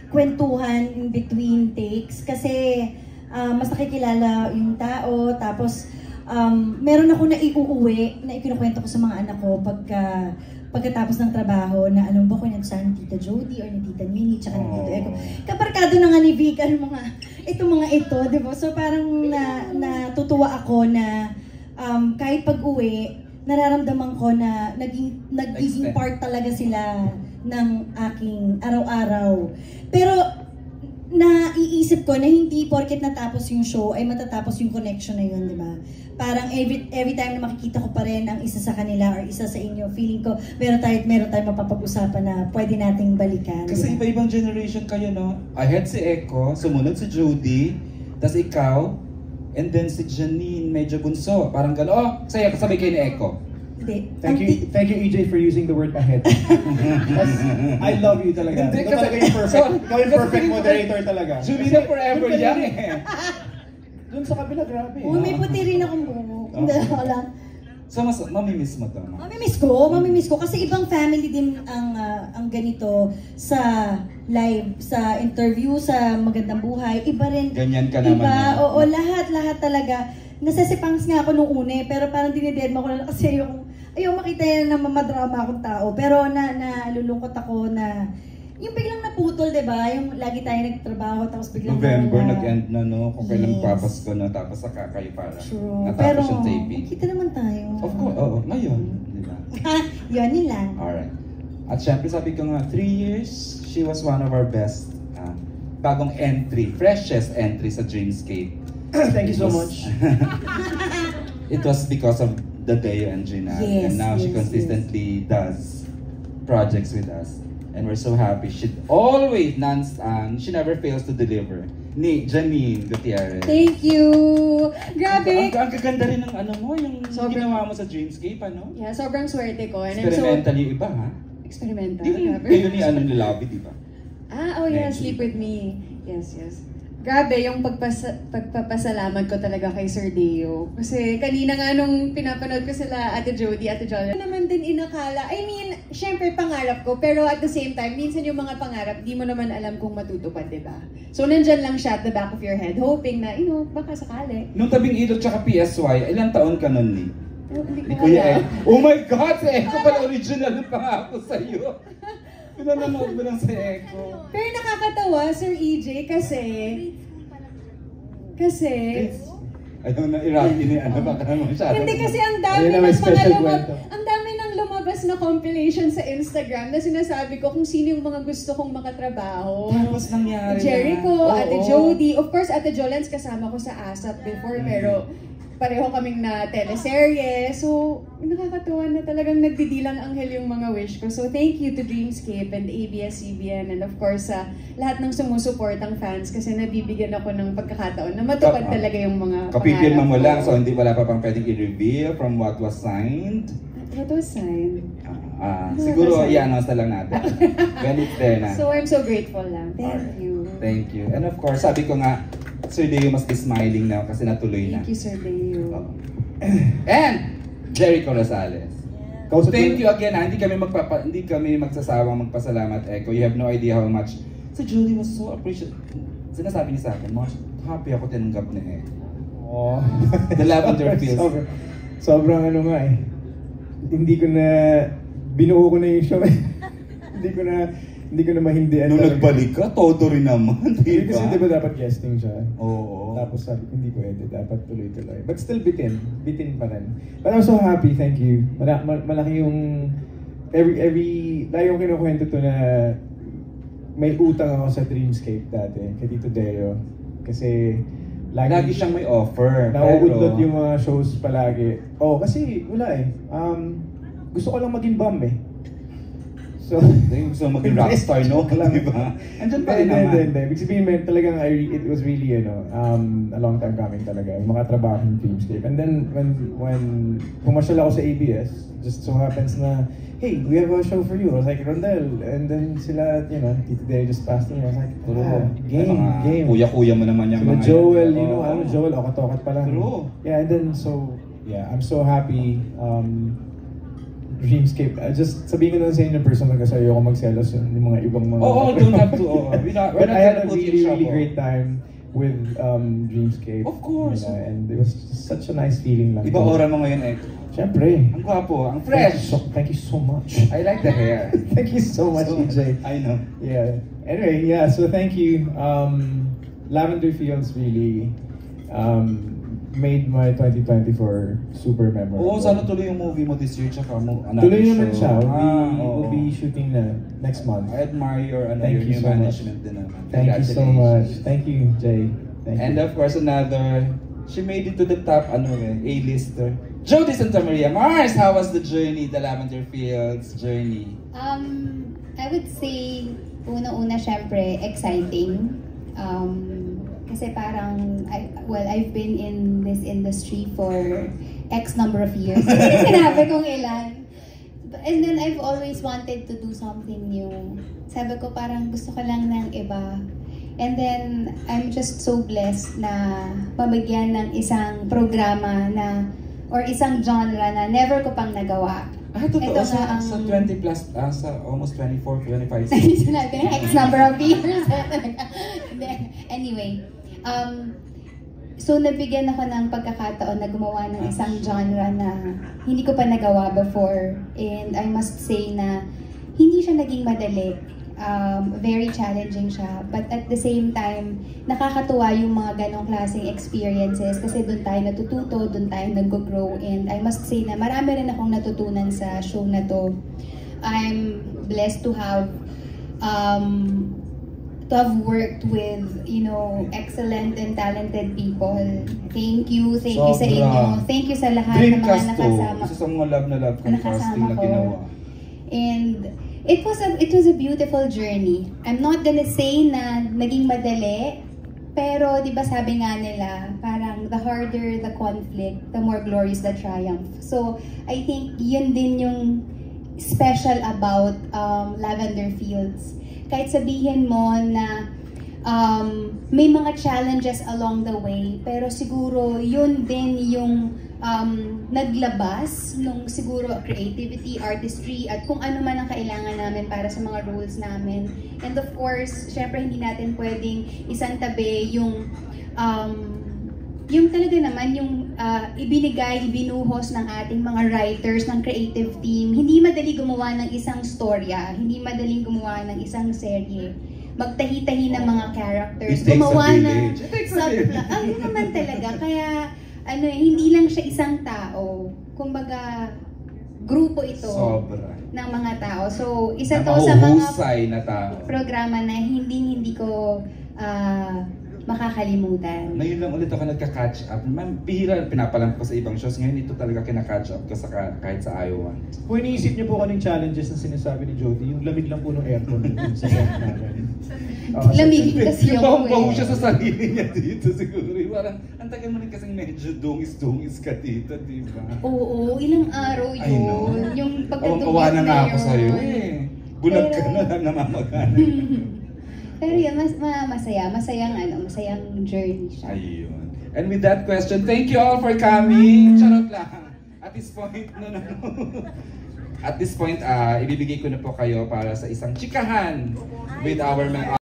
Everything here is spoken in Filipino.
kwentuhan in between takes kasi mas nakikilala yung tao, tapos meron ako na iuuwi na ikinukwento ko sa mga anak ko pagkatapos ng trabaho na alam ba ko yan sa ni Tita Jody or ni Tita Nini tsaka ni Tito Eko. Kaparkado na nga ni Vic, mga ito, di ba? So parang natutuwa ako na kahit pag-uwi, nararamdaman ko na nagiging part talaga sila ng aking araw-araw. Pero naiisip ko na hindi porket natapos yung show ay matatapos yung connection na yun, di ba? Parang every time na makikita ko pa rin ang isa sa kanila or isa sa inyo, feeling ko meron tayo mapapag-usapan na pwede nating balikan. Kasi iba-ibang generation kayo, no? Ahead si Eko, sumunod si Jody, tas ikaw, and then si Janine, medyo bunso. Parang gano'n, oh, saya kasabay kayo ni Eko. Thank you EJ for using the word ahead. I love you talaga. Ikaw talaga yung perfect. Ikaw yung perfect moderator talaga. Judy na forever young eh. Doon sa kabila, grabe. May puti rin akong buhok. Hindi ako lang. So, mamimiss mo to, no? Mamimiss ko kasi ibang family din ang ganito sa live, sa interview, sa Magandang Buhay. Iba rin. Ganyan ka naman. Oo, lahat talaga. Nasasipangs nga ako nung une, pero parang dinidedma ko na lang kasi ayaw makita yan na mamadrama akong tao. Pero nalulungkot ako na yung biglang naputol, diba? Yung lagi tayo nagtrabaho, tapos biglang November nag-end na, no? Kung kailan Papasko na, tapos saka kayo para natapos yung taping. Pero, kita naman tayo. Of course, oo. Ngayon, di ba? Yun lang. Alright. At syempre, sabi ko nga, 3 years, she was one of our best bagong entry, freshest entry sa Dreamscape. Thank you so much. It was because of the Deo and Gina. And now she consistently does projects with us. And we're so happy. She always, she never fails to deliver. Ni Janine Gutierrez. Thank you! Grabe! Ang gaganda rin ng yung ginawa mo sa Dreamscape, ano? Yeah, sobrang swerte ko. And experimental yung iba, ha? Experimental? Kayo ni Lobby, di ba? Oh yeah, Sleep With Me. Yes. Grabe, yung pagpapasalamat ko talaga kay Sir Deo. Kasi kanina nga nung pinapanood ko sila Ate Jody, Ate Jolly, naman din inakala. I mean, syempre pangarap ko, pero at the same time, minsan yung mga pangarap, di mo naman alam kung matutupad, diba? So nandyan lang siya at the back of your head, hoping na, baka sakali. Nung Tabing Ilog tsaka PSY, ilang taon ka nun, Ni? Hindi ko alam. Oh my God! Si Eko pala original ng pangako sa'yo. Pinanonood mo lang si Eko. Pero nakakatawa, Sir EJ, kasi... Ayaw na irati ni baka naman siya. Hindi kasi ang dami ng lumabas na compilation sa Instagram na sinasabi ko kung sino yung mga gusto kong makatrabaho. Tapos nangyari Jericho, Ate Jody. Of course, Ate Jolens kasama ko sa ASAP before, pero pareho kaming na teleserye. So, nakakatuwa na talagang nagdidilang anghel yung mga wish ko. So, thank you to Dreamscape and ABS-CBN and of course, lahat ng sumusuportang fans kasi nabibigyan ako ng pagkakataon na matupad talaga yung mga kapipirma mo lang, so wala pa pang pwedeng i-reveal from what was signed. What was signed? Siguro i-announce na lang natin. When it's there na. So, I'm so grateful lang. Thank you. Thank you. And of course, sabi ko nga, Sir Deo must be smiling now kasi natuloy na. Thank you, Sir Deo. And Jericho Rosales. Thank you again. Hindi kami magsasawang magpasalamat, Eko. You have no idea how much. Si Julie was so appreciative. Sinasabi niya sa akin, happy ako tinanggap ni Eko. Oh. The lavender feels. Sobrang nga eh. Binuo ko na yung show. Hindi ko na mahindihan. Nung nagbalik ka, todo rin naman, diba? Kasi diba dapat guesting siya? Oo. Tapos sabi ko, hindi pwede, dapat tuloy-tuloy. But still bitin pa rin. But I'm so happy, thank you. Malaki yung, lagi yung kinukwento to na may utang ako sa Dreamscape dati, kay Tito Deo. Kasi, lagi siyang may offer. Nauudlot yung mga shows palagi. Kasi wala eh. Gusto ko lang maging bum eh. So, gusto maging rockstar, no? Diba? Andyan pa rin naman. Hindi. Ibig sabihin, talagang it was really, a long time coming talaga. Yung makatrabaho ng Dreamscape. And then, when pumasyal ako sa ABS, just so happens na, hey, we have a show for you. I was like, Rondel. And then sila, Tito Deo just passed me. I was like, game. Kuya-kuya mo naman yung mga Joel, Joel, okat-okat pa lang. True. Yeah, and then, so, yeah, I'm so happy. Dreamscape. Just sabihin ko na sa inyo personal kasi ayoko magselos yung mga ibang mga... Don't have to. We're not But I had a gonna put you in really trouble. great time with Dreamscape. Of course. And it was just such a nice feeling lang. Iba aura mo ngayon, Siyempre. Ang gwapo, ang fresh. Thank you so much. I like the hair. Thank you so much, EJ. I know. Yeah. Anyway, yeah, so thank you. Lavender Fields really made my 2024 super memorable. Oo, sana tuloy yung movie mo this year, tsaka mo Tuloy naman siya. Oo. We'll be shooting na next month. I admire your, Thank your you new so management din naman. Thank you so much. Thank you, Jay. And of course, another, she made it to the top, A-lister. Jody Santa Maria. Mars, how was the journey, the Lavender Fields journey? I would say, una-una syempre, exciting. Kasi parang, I've been in this industry for X number of years. Sinabi kong ilan. And then I've always wanted to do something new. Sabi ko parang gusto ko lang ng iba. And then I'm just so blessed na mabigyan ng isang programa na or isang genre na never ko pang nagawa. Totoo, Ito sa 20 plus, sa almost 24, 25 years. Sinabi na X number of years. Anyway, so nabigyan ako ng pagkakataon na gumawa ng isang genre na hindi ko pa nagawa before. And I must say na hindi siya naging madali. Very challenging siya. But at the same time, nakakatuwa yung mga ganong klaseng experiences kasi doon tayo natututo, doon tayo nag-grow. And I must say na marami rin akong natutunan sa show na to. I'm blessed to have worked with, excellent and talented people. Thank you sa inyo. Thank you sa lahat ng mga nakasama. Isa sa mga love na casting na ginawa. And it was a beautiful journey. I'm not gonna say na naging madali, pero di ba sabi nga nila, parang the harder the conflict, the more glorious the triumph. So I think yun din yung special about Lavender Fields. Kahit sabihin mo na may mga challenges along the way, pero siguro yun din yung naglabas nung siguro creativity, artistry, at kung ano man ang kailangan namin para sa mga roles namin. And of course, syempre hindi natin pwedeng isantabi yung talaga naman yung ibinuhos ng ating mga writers, ng creative team. Hindi madali gumawa ng isang storya, hindi madaling gumawa ng isang serye. Magtahi-tahi ng mga characters, gumawa ng subplot. Ano naman talaga, kaya hindi lang siya isang tao. Kumbaga, grupo ito ng mga tao. So, isa to sa mga na tao. programa na hindi ko makakalimutan. Ngayon lang ulit ako nagka-catch up. Bihira, pinapalam ko sa ibang shows. Ngayon ito talaga kina-catch up ko kahit sa Iowa. Kung iniisip niyo po kaning challenges na sinasabi ni Jody, yung lamig lang po ng aircon dito sa set namin. Lamig kasi yung yung baho siya sa sarili niya dito siguro. Parang, ang tagal mo rin kasing medyo dungis-dungis ka dito, di ba? Oo, ilang araw yun. Yung pagkadungis Awa na nga ako yun. sa'yo Bulag ka na lang namamagana. Pero yun, masayang journey siya. Ayun. And with that question, thank you all for coming. Charot lang. At this point, At this point, ibibigay ko na po kayo para sa isang chikahan with our